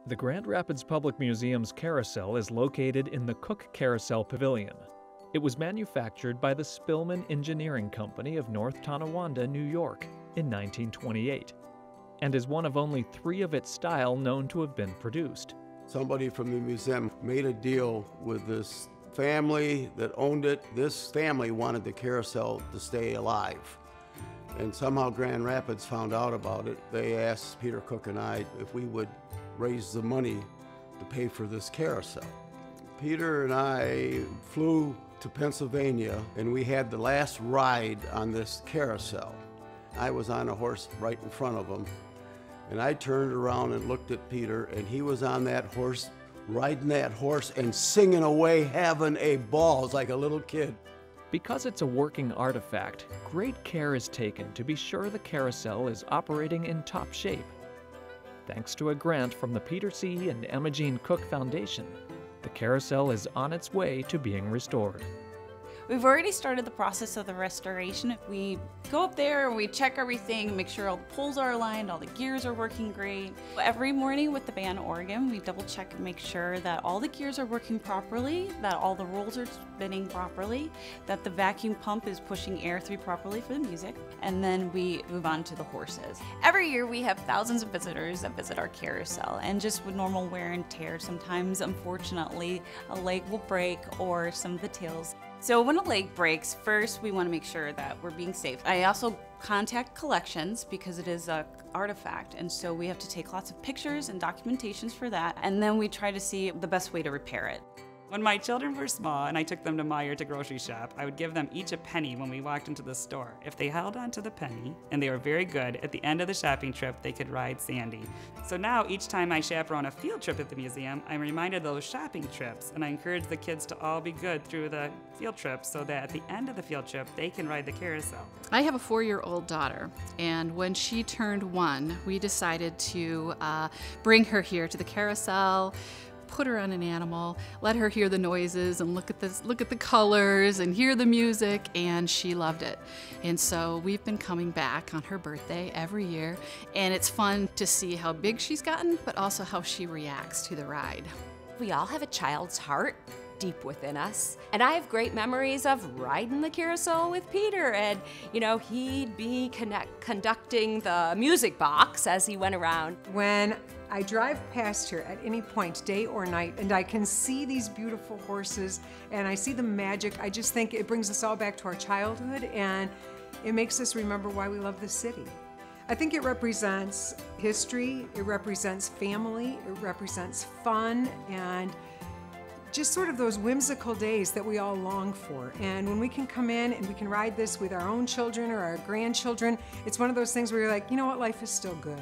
The Grand Rapids Public Museum's Carousel is located in the Cook Carousel Pavilion. It was manufactured by the Spillman Engineering Company of North Tonawanda, New York, in 1928, and is one of only 3 of its style known to have been produced. Somebody from the museum made a deal with this family that owned it. This family wanted the carousel to stay alive. And somehow Grand Rapids found out about it. They asked Peter Cook and I if we would raise the money to pay for this carousel. Peter and I flew to Pennsylvania and we had the last ride on this carousel. I was on a horse right in front of him, and I turned around and looked at Peter, and he was on that horse, riding that horse and singing away, having a ball. It's like a little kid. Because it's a working artifact, great care is taken to be sure the carousel is operating in top shape. Thanks to a grant from the Peter C. and Emma Jean Cook Foundation, the carousel is on its way to being restored. We've already started the process of the restoration. We go up there and we check everything, make sure all the poles are aligned, all the gears are working great. Every morning with the band organ, we double check and make sure that all the gears are working properly, that all the rolls are spinning properly, that the vacuum pump is pushing air through properly for the music, and then we move on to the horses. Every year we have thousands of visitors that visit our carousel, and just with normal wear and tear, sometimes unfortunately a leg will break or some of the tails. So when a leg breaks, first we want to make sure that we're being safe. I also contact collections because it is an artifact, and so we have to take lots of pictures and documentations for that, and then we try to see the best way to repair it. When my children were small and I took them to Meijer to grocery shop, I would give them each a penny when we walked into the store. If they held onto the penny, and they were very good, at the end of the shopping trip, they could ride Sandy. So now each time I chaperone a field trip at the museum, I'm reminded of those shopping trips, and I encourage the kids to all be good through the field trip so that at the end of the field trip, they can ride the carousel. I have a 4-year-old daughter, and when she turned 1, we decided to bring her here to the carousel, put her on an animal, let her hear the noises and look at the colors and hear the music, and she loved it. And so we've been coming back on her birthday every year, and it's fun to see how big she's gotten, but also how she reacts to the ride. We all have a child's heart deep within us. And I have great memories of riding the carousel with Peter, and he'd be conducting the music box as he went around. When I drive past here at any point, day or night, and I can see these beautiful horses and I see the magic, I just think it brings us all back to our childhood, and it makes us remember why we love this city. I think it represents history, it represents family, it represents fun, and just sort of those whimsical days that we all long for. And when we can come in and we can ride this with our own children or our grandchildren, it's one of those things where you're like, you know what, life is still good.